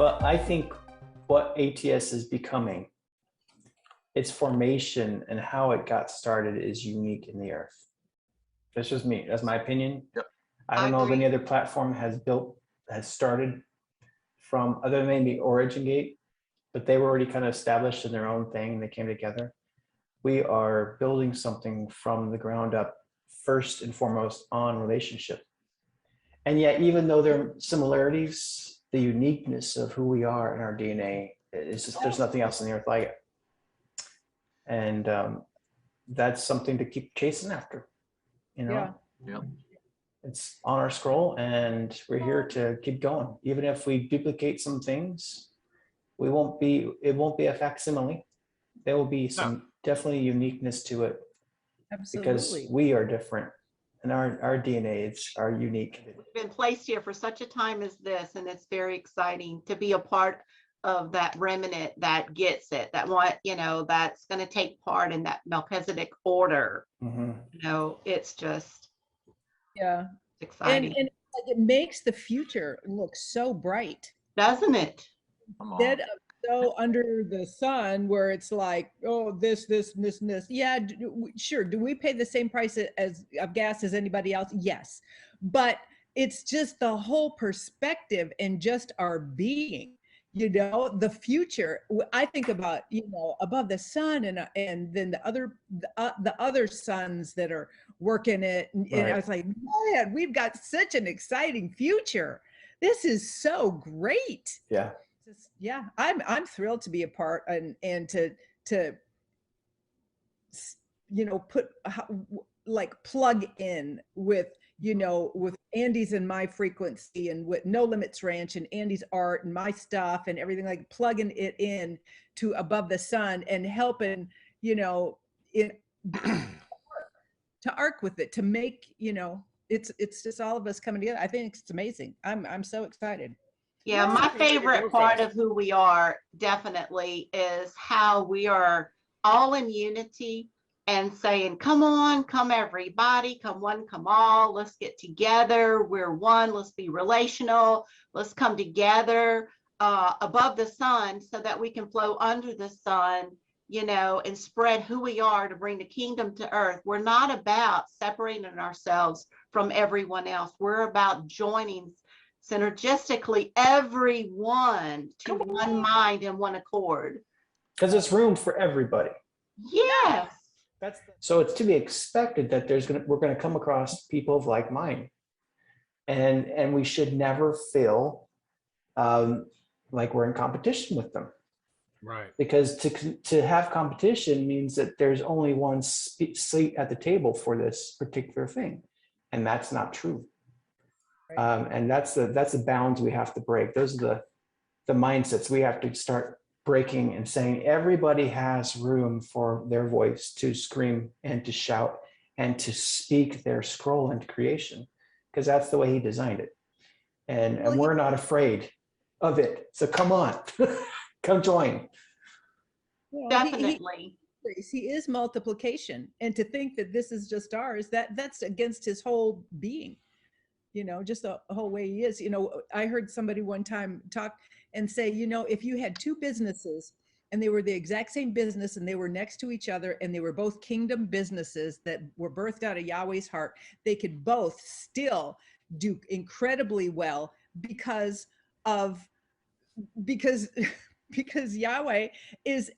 Well, I think what ATS is becoming, its formation and how it got started is unique in the earth. That's just me. That's my opinion. Yep. I don't know if any other platform has started from, other than maybe Origin Gate, but they were already kind of established in their own thing and they came together. We are building something from the ground up, first and foremost on relationship. And yet, even though there are similarities, the uniqueness of who we are in our DNA is just, there's nothing else on the earth like it. And that's something to keep chasing after, you know? Yeah. It's on our scroll and we're here to keep going. Even if we duplicate some things, it won't be a facsimile. There will be some definitely uniqueness to it. Absolutely. Because we are different and our DNA are unique. We've been placed here for such a time as this, and it's very exciting to be a part of that remnant that gets it, that want, you know, that's going to take part in that Melchizedek order. Mm-hmm. You know, it's just And exciting. it makes the future look so bright, doesn't it? instead of so under the sun where it's like, oh, this. Yeah, sure. Do we pay the same price of gas as anybody else? Yes, but it's just the whole perspective and just our being. You know, the future. I think about, you know, above the sun and then the other suns that are working it, and Right. I was like, man, we've got such an exciting future. This is so great. Yeah. Yeah, I'm thrilled to be a part and to you know, plug in with, you know, with Andy's and my frequency and with No Limits Ranch and Andy's art and my stuff and everything, like plugging it in to Above the Sun and helping, you know, to arc with it, to make, you know, it's just all of us coming together. I think it's amazing. I'm so excited. Yeah, my favorite part of who we are definitely is how we are all in unity and saying, come on, come everybody, come one, come all, let's get together. We're one, let's be relational, let's come together above the sun so that we can flow under the sun, you know, and spread who we are to bring the kingdom to earth. We're not about separating ourselves from everyone else. We're about joining synergistically everyone to one mind and one accord. Because there's room for everybody. Yes. So it's to be expected that we're going to come across people of like mind, and we should never feel like we're in competition with them. Right. Because to have competition means that there's only one seat at the table for this particular thing, and that's not true. And that's the bounds we have to break. Those are the mindsets we have to start breaking and saying everybody has room for their voice to scream and to shout and to speak their scroll into creation, because that's the way he designed it. And we're not afraid of it. So come on, come join. Well, Definitely. He is multiplication, and to think that this is just ours, that's against his whole being. You know, just the whole way he is. You know, I heard somebody one time talk and say, you know, if you had two businesses and they were the exact same business and they were next to each other and they were both kingdom businesses that were birthed out of Yahweh's heart, they could both still do incredibly well because Yahweh is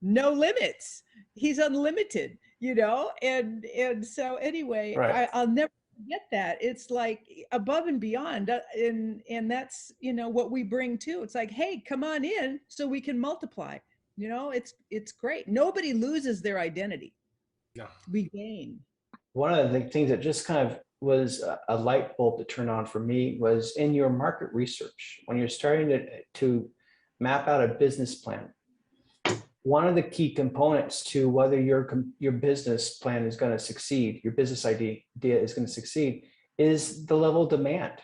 no limits. He's unlimited, you know, and so anyway, Right. I'll never get that. It's like above and beyond, and that's, you know, what we bring too. It's like, hey, come on in so we can multiply. You know, it's great. Nobody loses their identity. No. We gain. One of the things that just kind of was a light bulb to turn on for me was in your market research, when you're starting to map out a business plan. One of the key components to whether your business plan is going to succeed, your business idea is going to succeed, is the level of demand.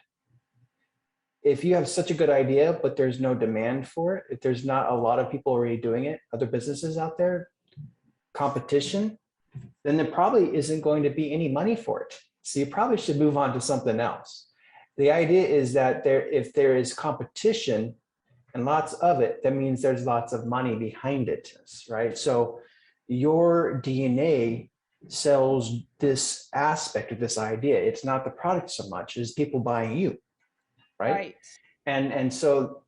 If you have such a good idea, but there's no demand for it, if there's not a lot of people already doing it, other businesses out there, competition, then there probably isn't going to be any money for it. So you probably should move on to something else. The idea is that if there is competition and lots of it, that means there's lots of money behind it, right? So your DNA sells this aspect of this idea. It's not the product so much as people buying you, right? Right. And so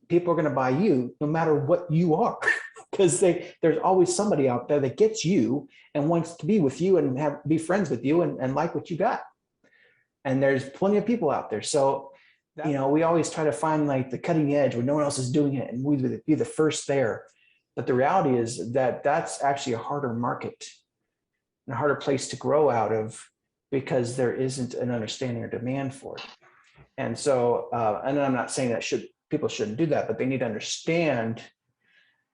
people are going to buy you no matter what you are, because there's always somebody out there that gets you and wants to be with you and be friends with you and like what you got. And there's plenty of people out there. So, you know, we always try to find like the cutting edge where no one else is doing it and we would be the first there. But the reality is that that's actually a harder market and a harder place to grow out of, because there isn't an understanding or demand for it. And so, and I'm not saying that people shouldn't do that, but they need to understand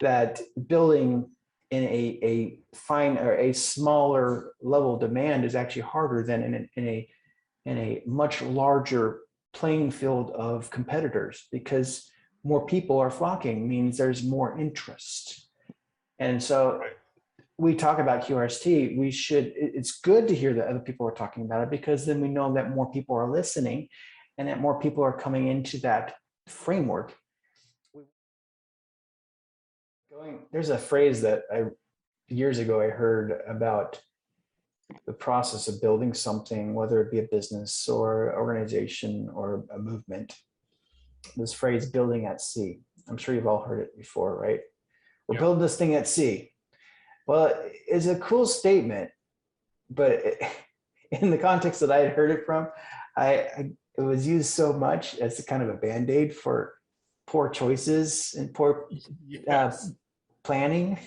that building in a fine or a smaller level of demand is actually harder than in a much larger playing field of competitors, because more people are flocking means there's more interest. And so we talk about QRST, it's good to hear that other people are talking about it, because then we know that more people are listening and that more people are coming into that framework. There's a phrase that years ago I heard about the process of building something, whether it be a business or organization or a movement. This phrase, building at sea. I'm sure you've all heard it before, right? We're building this thing at sea. Well, it's a cool statement, but in the context that I had heard it from, it was used so much as a kind of a Band-Aid for poor choices and poor planning.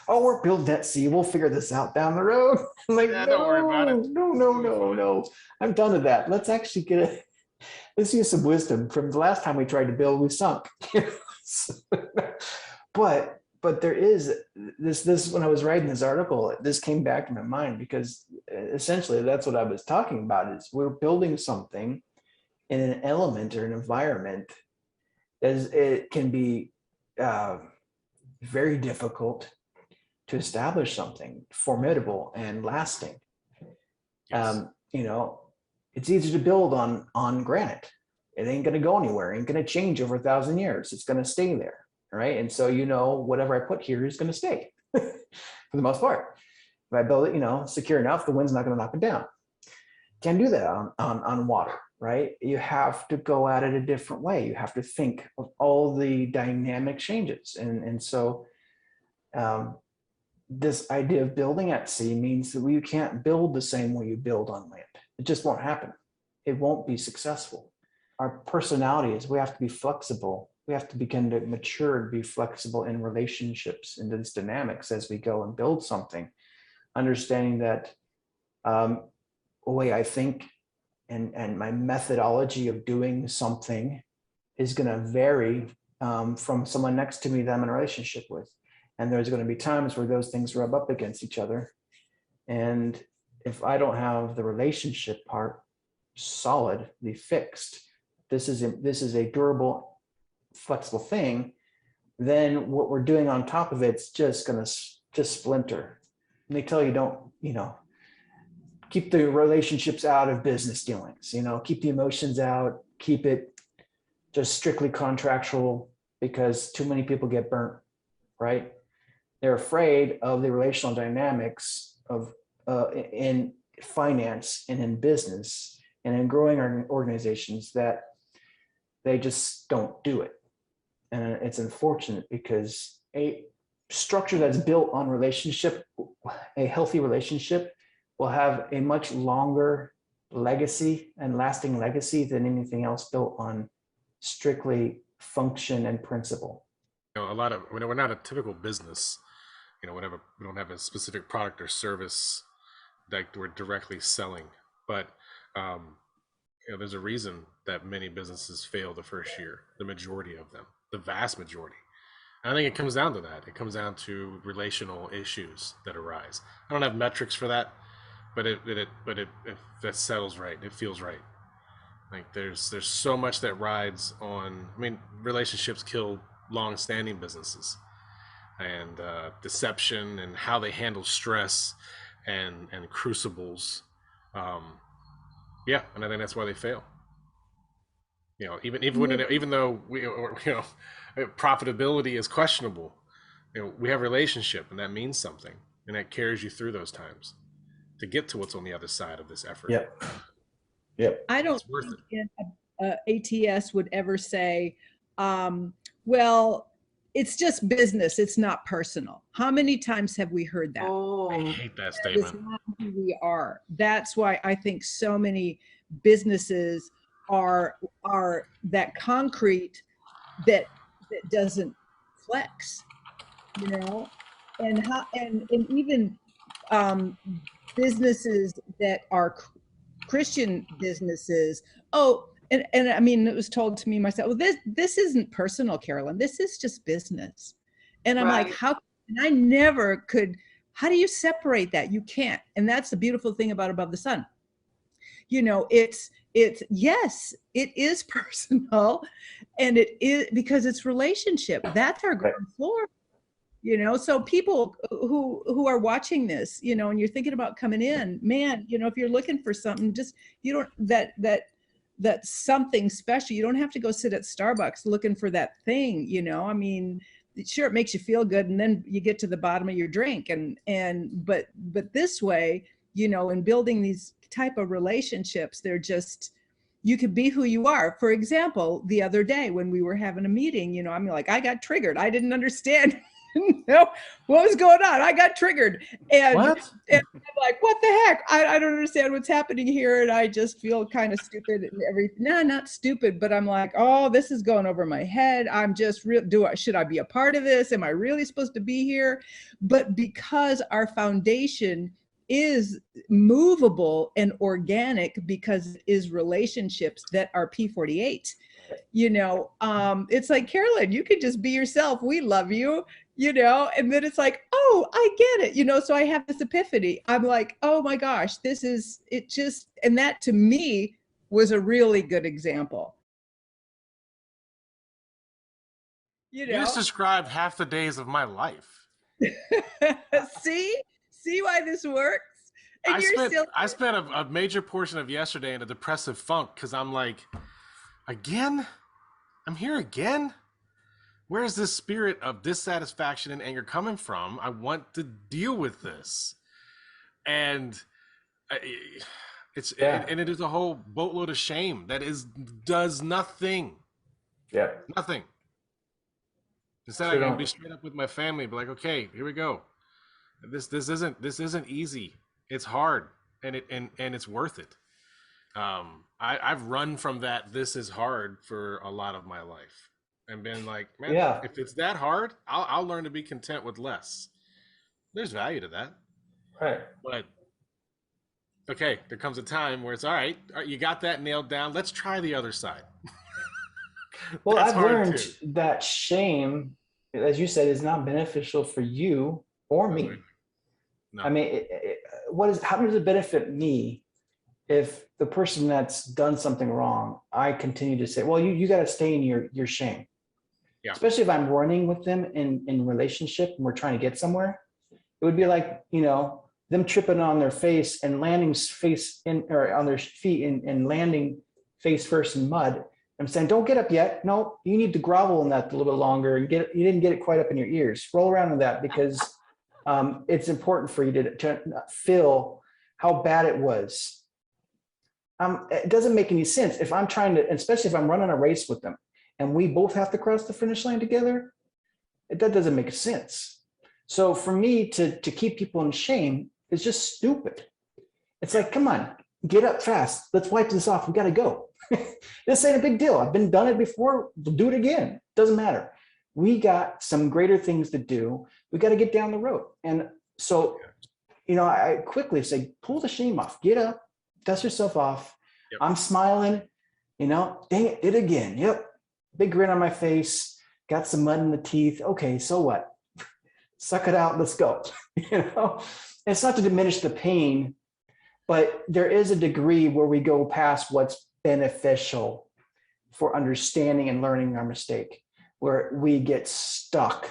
Oh, we're building at sea. We'll figure this out down the road. I'm like, Yeah, don't worry about it. No. I'm done with that. Let's actually let's use some wisdom from the last time we tried to build, we sunk. But there is this, when I was writing this article, this came back to my mind, because essentially that's what I was talking about, is we're building something in an element or an environment as it can be very difficult to establish something formidable and lasting. Yes. You know, it's easy to build on granite. It ain't going to go anywhere. It ain't going to change over 1,000 years. It's going to stay there. Right. And so, you know, whatever I put here is going to stay for the most part. If I build it, you know, secure enough, the wind's not going to knock it down. Can't do that on water, right? You have to go at it a different way. You have to think of all the dynamic changes. And so this idea of building at sea means that you can't build the same way you build on land. It just won't happen. It won't be successful. Our personalities, we have to be flexible. We have to begin to mature and be flexible in relationships and these dynamics as we go and build something, understanding that the way I think and my methodology of doing something is going to vary from someone next to me that I'm in a relationship with. And there's going to be times where those things rub up against each other. And if I don't have the relationship part solidly fixed, this is a durable, flexible thing, then what we're doing on top of it's just going to just splinter. And they tell you, don't, you know, keep the relationships out of business dealings, you know, keep the emotions out, keep it just strictly contractual, because too many people get burnt, right? They're afraid of the relational dynamics of in finance and in business and in growing organizations, that they just don't do it. And it's unfortunate, because a structure that's built on relationship, a healthy relationship, will have a much longer legacy and lasting legacy than anything else built on strictly function and principle. You know, we're not a typical business, you know, whatever, we don't have a specific product or service that we're directly selling, but you know, there's a reason that many businesses fail the first year, the majority of them, the vast majority. And I think it comes down to that. It comes down to relational issues that arise. I don't have metrics for that, but if that settles right, it feels right. Like there's so much that rides on. I mean, relationships kill long-standing businesses, and deception and how they handle stress and crucibles. Yeah, and I think that's why they fail. You know, even though profitability is questionable, we have a relationship, and that means something, and that carries you through those times to get to what's on the other side of this effort. Yep. Yep. I don't It's worth think ATS would ever say, well, it's just business, it's not personal. How many times have we heard that? I Oh, hate that That is statement. not who we are. That's why I think so many businesses are that concrete that doesn't flex, and even businesses that are Christian businesses. Oh, and I mean, it was told to me myself, well, this isn't personal, Carolyn. This is just business. And I'm like, right. how? And I never could. How do you separate that? You can't. And that's the beautiful thing about Above the Sun. It's yes, it is personal, and it is because it's relationship. That's our ground floor. So people who are watching this, and you're thinking about coming in, man, if you're looking for something, just you don't that something special. You don't have to go sit at Starbucks looking for that thing. I mean, sure, it makes you feel good, and then you get to the bottom of your drink, but this way, in building these type of relationships, they're just, you could be who you are. For example, the other day when we were having a meeting, I'm like, I got triggered. I didn't understand what was going on. I got triggered. And I'm like, what the heck? I don't understand what's happening here. And I just feel kind of stupid and everything. No, not stupid, but I'm like, oh, this is going over my head. I'm just should I be a part of this? Am I really supposed to be here? But because our foundation is movable and organic, because it is relationships that are P48, it's like, Carolyn, you can just be yourself. We love you. And then it's like, oh, I get it. So I have this epiphany. I'm like, oh my gosh, this is it just, and that to me was a really good example. You just described half the days of my life. See why this works? And I spent a major portion of yesterday in a depressive funk because I'm like, again? I'm here again? Where's this spirit of dissatisfaction and anger coming from? I want to deal with this. And it is a whole boatload of shame that does nothing. Yeah. Nothing. Instead, I can be straight up with my family, be like, okay, here we go. This isn't easy. It's hard, and it's worth it. I've run from that. This is hard for a lot of my life. And been like, man, if it's that hard, I'll learn to be content with less. There's value to that. Right. But okay, there comes a time where it's all right, you got that nailed down. Let's try the other side. Well, I've learned that shame, as you said, is not beneficial for you or me. No. I mean, how does it benefit me if the person that's done something wrong, I continue to say, well, you got to stay in your shame. Yeah. Especially if I'm running with them in relationship and we're trying to get somewhere, it would be like, them tripping on their face and landing face in, or on their feet and landing face first in mud. I'm saying, don't get up yet. No, you need to grovel in that a little bit longer and you didn't get it quite up in your ears. Roll around with that because it's important for you to feel how bad it was. It doesn't make any sense if I'm trying to, especially if I'm running a race with them and we both have to cross the finish line together, that doesn't make sense. So for me to keep people in shame is just stupid. It's like, come on, get up fast. Let's wipe this off. We got to go. This ain't a big deal. I've done it before. We'll do it again. Doesn't matter. We got some greater things to do. We got to get down the road. And so, I quickly say, pull the shame off, get up, dust yourself off. Yep. I'm smiling, dang it, did it again. Yep. Big grin on my face, got some mud in the teeth. Okay, so what? Suck it out, let's go. It's not to diminish the pain, but there is a degree where we go past what's beneficial for understanding and learning our mistake, where we get stuck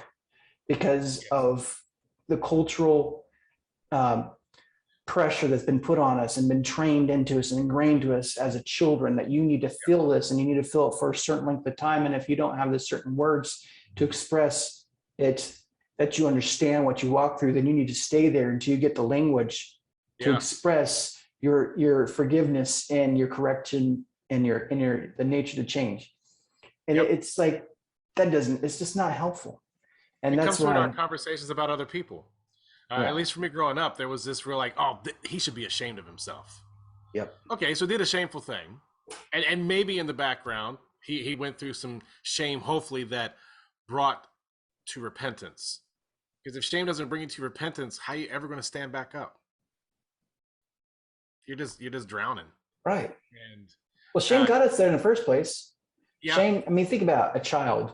because of the cultural pressure that's been put on us and been trained into us and ingrained to us as a children, that you need to feel this and you need to feel it for a certain length of time. And if you don't have the certain words to express it, that you understand what you walk through, then you need to stay there until you get the language to express your forgiveness and your correction and the nature to change. And it's like, it's just not helpful. And it that's comes from why our conversations about other people. At least for me growing up, there was this real like, oh, he should be ashamed of himself. Yep. Okay, so did a shameful thing. And maybe in the background, he went through some shame, hopefully, that brought to repentance. Because if shame doesn't bring you to repentance, how are you ever going to stand back up? You're just drowning. Right. And well, shame got us there in the first place. Yeah. Shame, I mean, think about a child.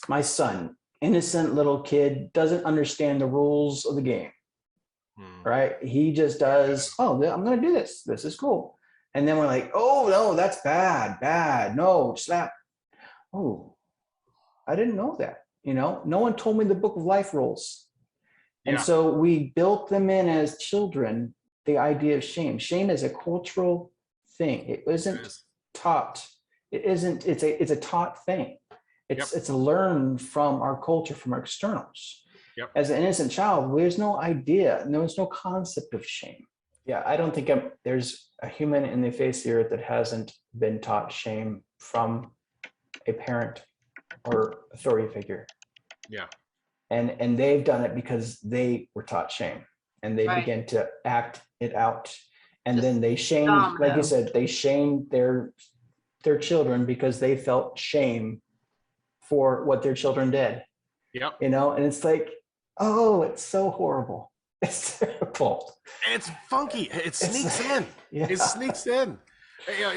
My son, innocent little kid, doesn't understand the rules of the game. Right? He just does, oh, I'm going to do this. This is cool. And then we're like, oh, no, that's bad. No, slap. Oh, I didn't know that. You know, no one told me the book of life rules. And so we built them in as children, the idea of shame. Shame is a cultural thing. It isn't taught. It isn't, it's a taught thing. It's learned from our culture, from our externals. As an innocent child, there's no idea, there's no concept of shame. Yeah, I don't think there's a human in the face of the earth that hasn't been taught shame from a parent or authority figure. Yeah. And they've done it because they were taught shame, and they began to act it out. And then they shamed, like you said, they shamed their children because they felt shame for what their children did. Yep. You know, and it's like, oh, it's so horrible. It's terrible. And it's funky. It sneaks in. It sneaks in.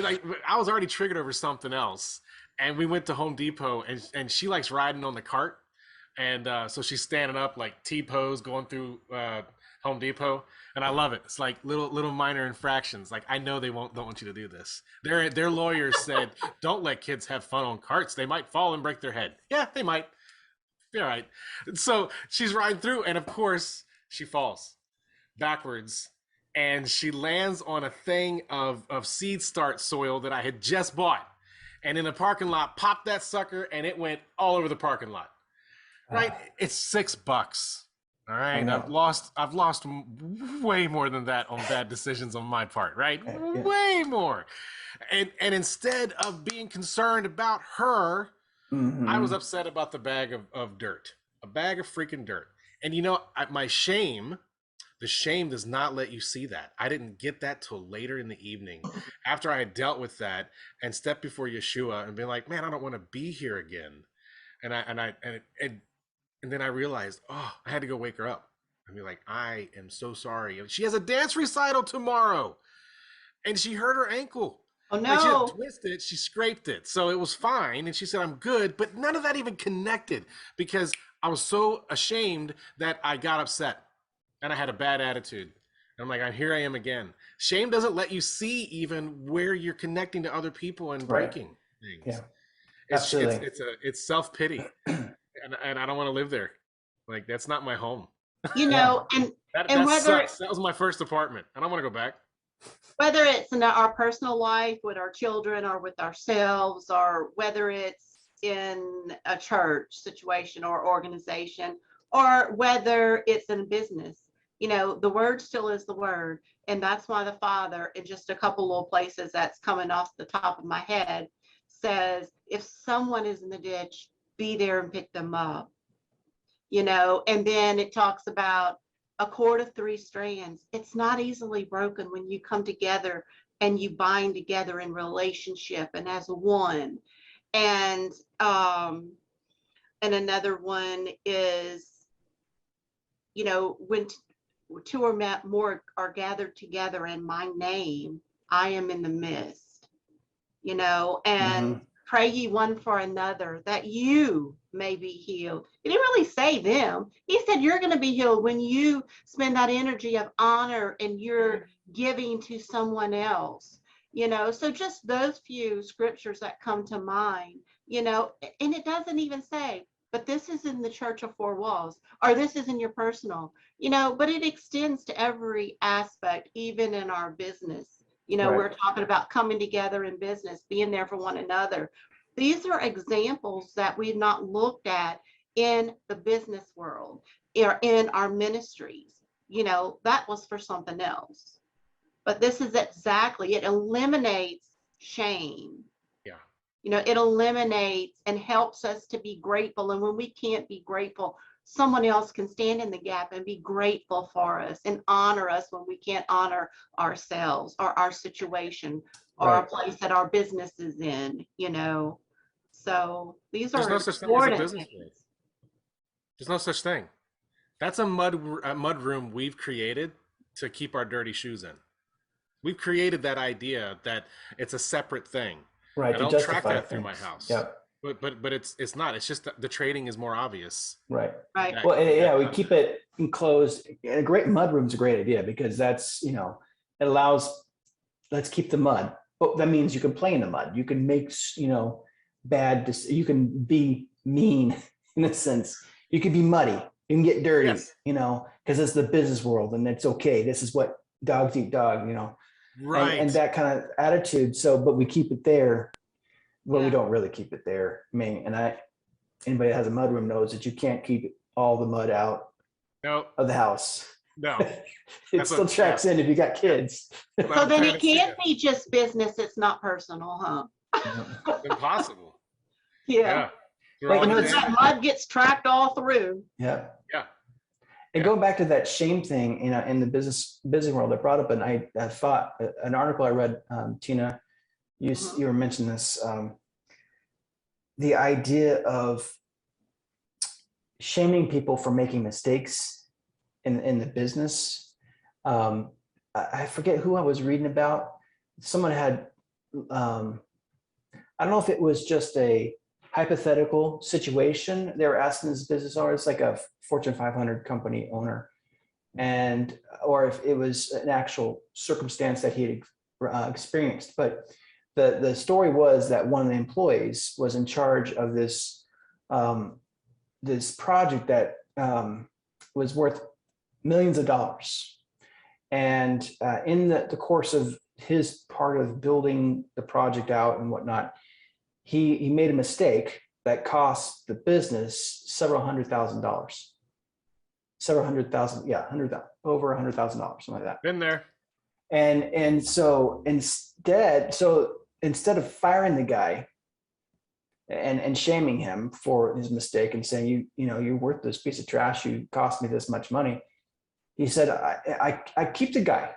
Like I was already triggered over something else, and we went to Home Depot, and she likes riding on the cart, and so she's standing up like T-pose going through Home Depot, and I love it. It's like little minor infractions. Like I know they don't want you to do this. Their lawyers said don't let kids have fun on carts. They might fall and break their head. Yeah, they might. All right. So she's riding through, and of course she falls backwards, and she lands on a thing of seed start soil that I had just bought, and in the parking lot popped that sucker, and it went all over the parking lot. Right? It's $6. All right. I've lost way more than that on bad decisions on my part. Right? Way more. And instead of being concerned about her, I was upset about the bag of dirt, a bag of freaking dirt. And you know, the shame does not let you see that. I didn't get that till later in the evening, after I had dealt with that and stepped before Yeshua and been like, man, I don't want to be here again. And then I realized, oh, I had to go wake her up and be like, I am so sorry. She has a dance recital tomorrow, and she hurt her ankle. Oh no! Like she didn't twist it, she scraped it, so it was fine. And she said, "I'm good," but none of that even connected because I was so ashamed that I got upset and I had a bad attitude. And I'm like, here I am again. Shame doesn't let you see even where you're connecting to other people and breaking things. Yeah, absolutely. It's self-pity, and I don't want to live there. Like that's not my home. You know, and whether sucks. That was my first apartment. I don't want to go back. Whether it's in our personal life with our children or with ourselves, or whether it's in a church situation or organization, or whether it's in business, you know, the word still is the word. And that's why the Father, in just a couple little places that's coming off the top of my head, says, if someone is in the ditch, be there and pick them up. You know, and then it talks about a cord of 3 strands. It's not easily broken when you come together and you bind together in relationship and as one. And another one is, you know, when 2 or more are gathered together in my name, I am in the midst. You know, and pray ye one for another that you may be healed. He didn't really say them. He said you're going to be healed when you spend that energy of honor and you're giving to someone else. You know, so just those few scriptures that come to mind, you know, and it doesn't even say but this is in the church of four walls, or this is in your personal, but it extends to every aspect, even in our business. Right. We're talking about coming together in business, being there for one another. These are examples that we've not looked at in the business world or in our ministries. That was for something else. But this is exactly, it eliminates shame. Yeah. It eliminates and helps us to be grateful. And when we can't be grateful, someone else can stand in the gap and be grateful for us and honor us when we can't honor ourselves or our situation or Right. our place that our business is in. So these There's are no such thing as a important business things. room. There's no such thing. That's a mud room we've created to keep our dirty shoes in. We've created that idea that it's a separate thing. Right. I To don't track justify that through my things. house. Yep. But it's not. It's just that the trading is more obvious. Right. Right. Well, and, yeah, we keep it enclosed. And a great mud room is a great idea because that's, it allows, let's keep the mud. But that means you can play in the mud. You can make, you can be mean in a sense. You can be muddy. You can get dirty, Yes. because it's the business world and it's okay. This is what dogs eat dog, Right. and that kind of attitude. So, but we keep it there. Well, we Yeah. don't really keep it there. I mean, anybody that has a mud room knows that you can't keep all the mud out No. of the house. No. It still tracks in if you got kids. So then it can't be just business. It's not personal, huh? Impossible. Yeah. Well, Because that mud gets tracked all through. Yeah. Yeah. And going back to that shame thing, in the business world, I brought up I thought an article I read, Tina, you were mentioning this, the idea of shaming people for making mistakes in the business. I forget who I was reading about. Someone had, I don't know if it was just a hypothetical situation. They were asking this business owner, it's like a Fortune 500 company owner, or if it was an actual circumstance that he had experienced. But the story was that one of the employees was in charge of this this project that was worth millions of dollars. And in the course of his part of building the project out and whatnot, he made a mistake that cost the business several $100,000. Several $100,000, yeah, over $100,000, something like that. Been there. And so instead of firing the guy and shaming him for his mistake and saying, you're worth this piece of trash, you cost me this much money, he said, I keep the guy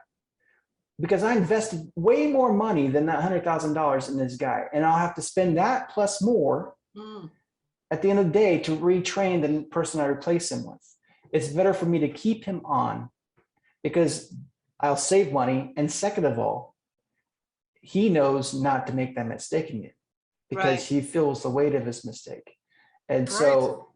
because I invested way more money than that $100,000 in this guy. And I'll have to spend that plus more at the end of the day to retrain the person I replace him with. It's better for me to keep him on because I'll save money. And second of all, he knows not to make that mistake again because he feels the weight of his mistake. And so,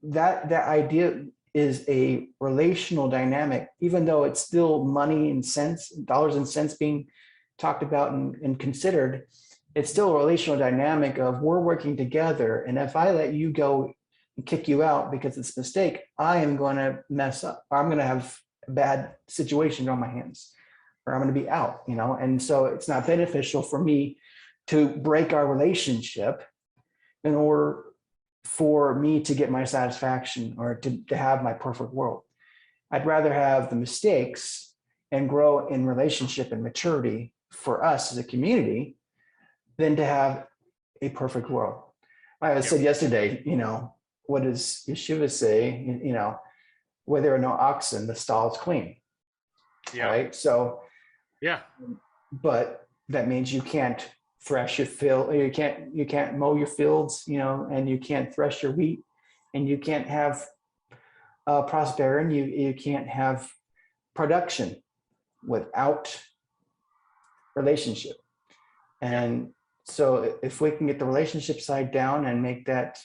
that idea is a relational dynamic, even though it's still money and cents, dollars and cents being talked about and considered, it's still a relational dynamic of we're working together. And if I let you go and kick you out because it's a mistake, I am going to mess up, or I'm going to have a bad situation on my hands, or I'm going to be out, and so it's not beneficial for me to break our relationship in order for me to get my satisfaction or to have my perfect world. I'd rather have the mistakes and grow in relationship and maturity for us as a community than to have a perfect world. I said yesterday, what does Yeshua say? Where there are no oxen, the stall is clean. Yeah. Right. So, but that means you can't thresh your field, you can't mow your fields, and you can't thresh your wheat, and you can't have prosperity, and you can't have production without relationship. And so if we can get the relationship side down and make that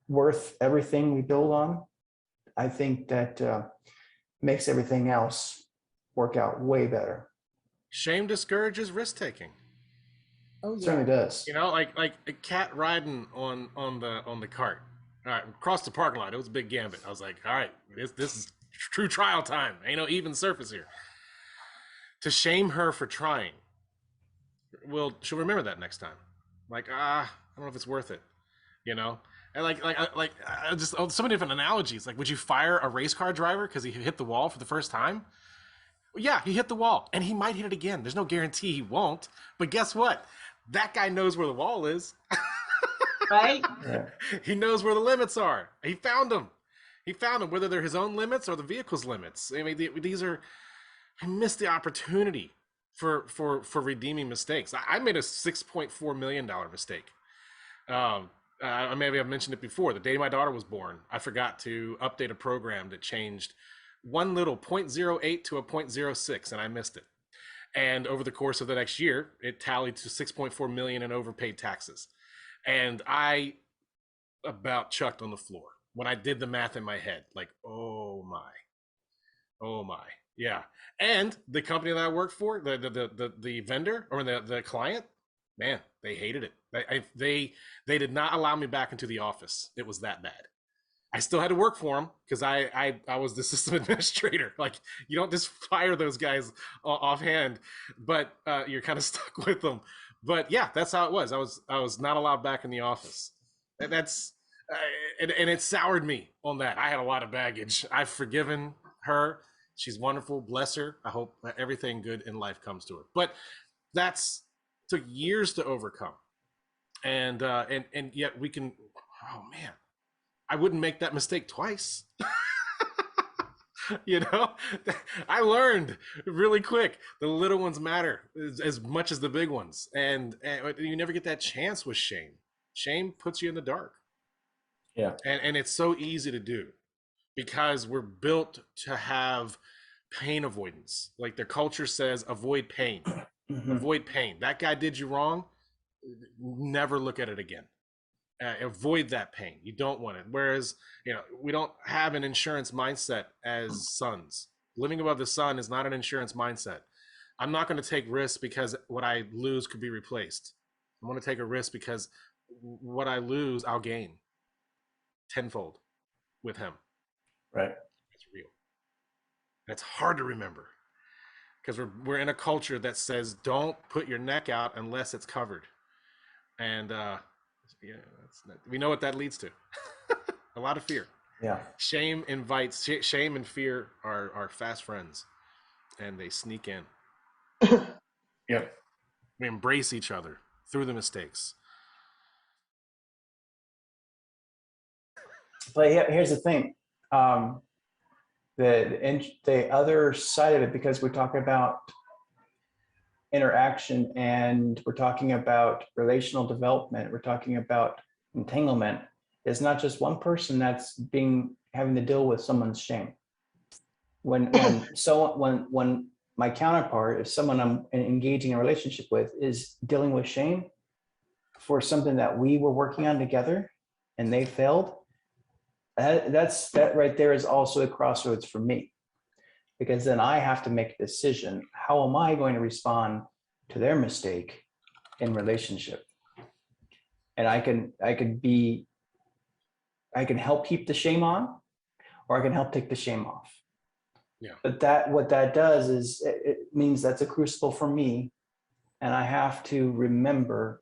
worth everything we build on, I think that makes everything else work out way better. Shame discourages risk taking. Oh, It yeah. certainly does. You know, like a cat riding on the cart. All right, across the parking lot. It was a big gambit. I was like, all right, this is true trial time. Ain't no even surface here. To shame her for trying, well, she'll remember that next time. Like, I don't know if it's worth it. You know, and just so many different analogies. Like, would you fire a race car driver because he hit the wall for the first time? Well, yeah, he hit the wall, and he might hit it again. There's no guarantee he won't. But guess what? That guy knows where the wall is. Right? Yeah. He knows where the limits are. He found them. He found them, whether they're his own limits or the vehicle's limits. I mean, these are. I missed the opportunity for redeeming mistakes. I made a $6.4 million mistake. Maybe I've mentioned it before. The day my daughter was born, I forgot to update a program that changed one little 0.08 to a 0.06, and I missed it. And over the course of the next year, it tallied to 6.4 million in overpaid taxes. And I about chucked on the floor when I did the math in my head. Like, oh my, yeah. And the company that I worked for, the vendor or the client, man, they hated it. They did not allow me back into the office. It was that bad. I still had to work for them because I was the system administrator. Like, you don't just fire those guys offhand, but you're kind of stuck with them. But yeah, that's how it was. I was not allowed back in the office. And that's and it soured me on that. I had a lot of baggage. I've forgiven her. She's wonderful. Bless her. I hope everything good in life comes to her. But that's took years to overcome. And yet we can, oh man, I wouldn't make that mistake twice. You know, I learned really quick. The little ones matter as much as the big ones. And you never get that chance with shame. Shame puts you in the dark. Yeah. And it's so easy to do because we're built to have pain avoidance. Like their culture says, avoid pain. Mm-hmm. Avoid pain. That guy did you wrong. Never look at it again. Avoid that pain. You don't want it. Whereas, you know, we don't have an insurance mindset as sons. Living above the sun is not an insurance mindset. I'm not going to take risks because what I lose could be replaced. I'm going to take a risk because what I lose, I'll gain tenfold with him. Right. It's real. That's hard to remember because we're in a culture that says don't put your neck out unless it's covered. And yeah, we know what that leads to. A lot of fear. Yeah. Shame and fear are fast friends, and they sneak in. Yep. We embrace each other through the mistakes. But here's the thing. The other side of it, because we're talking about interaction and we're talking about relational development, we're talking about entanglement, it's not just one person that's having to deal with someone's shame. When my counterpart, if someone I'm engaging in a relationship with is dealing with shame for something that we were working on together and they failed, that right there is also a crossroads for me. Because then I have to make a decision. How am I going to respond to their mistake in relationship? And I can help keep the shame on, or I can help take the shame off. Yeah. But what that does is it means that's a crucible for me. And I have to remember,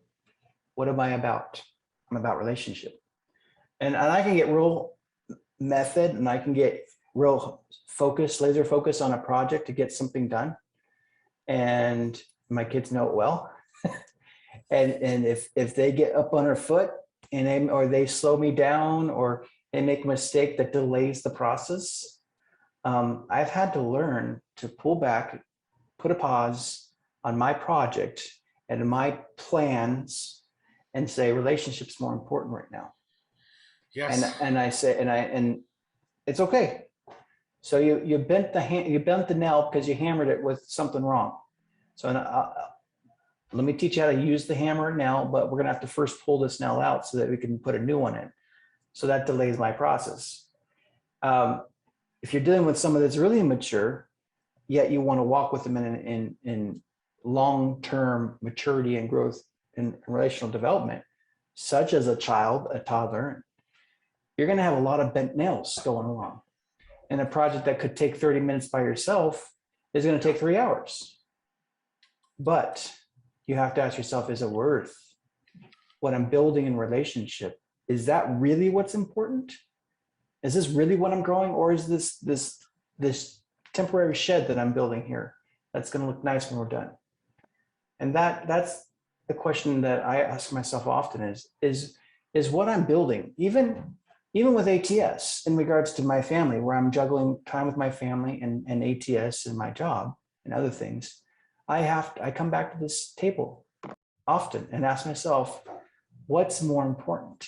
what am I about? I'm about relationship. And I can get real method and I can get real laser focus on a project to get something done. And my kids know it well. and if they get up on their foot or they slow me down or they make a mistake that delays the process, I've had to learn to pull back, put a pause on my project and my plans and say relationship's more important right now. Yes. And I say, and it's okay. So you bent the nail because you hammered it with something wrong. So let me teach you how to use the hammer and nail, but we're gonna have to first pull this nail out so that we can put a new one in. So that delays my process. If you're dealing with someone that's really immature, yet you want to walk with them in long-term maturity and growth in relational development, such as a child, a toddler, you're going to have a lot of bent nails going along. And a project that could take 30 minutes by yourself is going to take 3 hours. But you have to ask yourself, is it worth what I'm building in relationship? Is that really what's important? Is this really what I'm growing? Or is this temporary shed that I'm building here that's going to look nice when we're done? And that's the question that I ask myself often is what I'm building, even with ATS in regards to my family, where I'm juggling time with my family and ATS and my job and other things, I come back to this table often and ask myself, what's more important?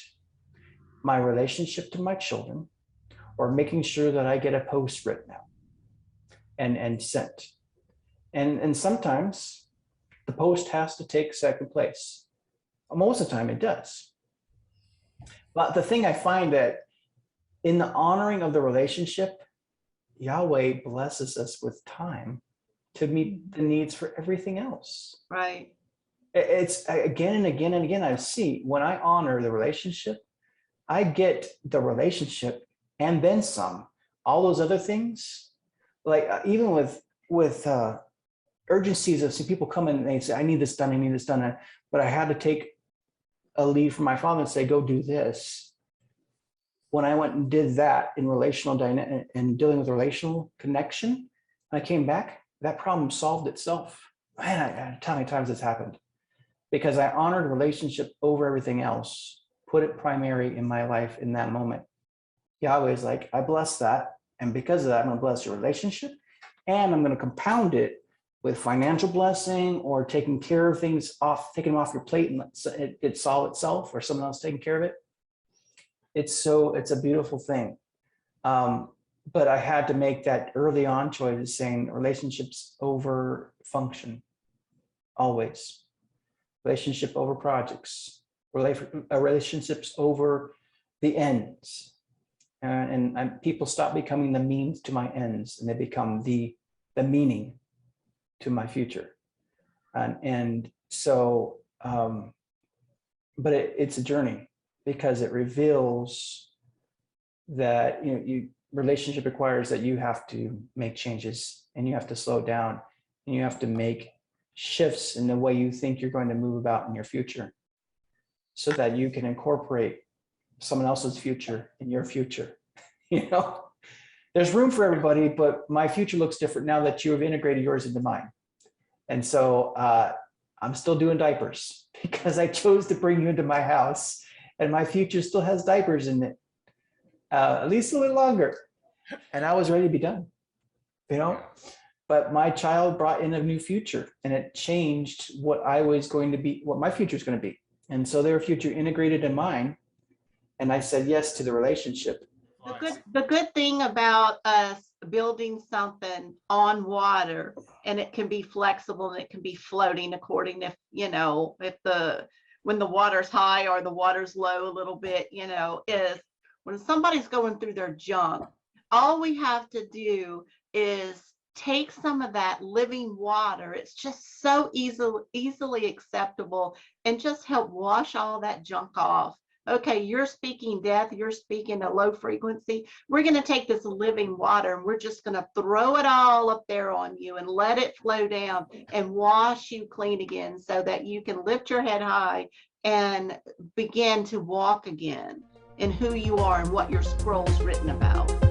My relationship to my children, or making sure that I get a post written out and sent? And sometimes the post has to take second place. Most of the time it does. But the thing I find that in the honoring of the relationship, Yahweh blesses us with time to meet the needs for everything else. Right. It's again and again and again, I see when I honor the relationship, I get the relationship and then some. All those other things, like even with urgencies of some people come in and they say, I need this done, but I had to take a lead from my father and say, go do this. When I went and did that in relational dynamic and dealing with relational connection, I came back, that problem solved itself. Man, how many times this happened? Because I honored relationship over everything else, put it primary in my life in that moment. Yahweh's like, I bless that. And because of that, I'm going to bless your relationship, and I'm going to compound it with financial blessing or taking care of things off, taking them off your plate and it solve itself, or someone else taking care of it. It's a beautiful thing. But I had to make that early on choice, saying relationships over function, always. Relationship over projects, relationships over the ends. And people stop becoming the means to my ends, and they become the meaning to my future. And so, but it's a journey, because it reveals that relationship requires that you have to make changes, and you have to slow down, and you have to make shifts in the way you think you're going to move about in your future, so that you can incorporate someone else's future in your future. There's room for everybody, but my future looks different now that you have integrated yours into mine. And so I'm still doing diapers because I chose to bring you into my house, and my future still has diapers in it, at least a little longer. And I was ready to be done, but my child brought in a new future, and it changed what I was going to be, what my future is going to be. And so their future integrated in mine. And I said yes to the relationship. The good thing about us building something on water, and it can be flexible and it can be floating according to, when the water's high or the water's low a little bit, is when somebody's going through their junk, all we have to do is take some of that living water. It's just so easily acceptable, and just help wash all that junk off. Okay, you're speaking death, you're speaking a low frequency. We're going to take this living water, and we're just going to throw it all up there on you and let it flow down and wash you clean again, so that you can lift your head high and begin to walk again in who you are and what your scroll's written about.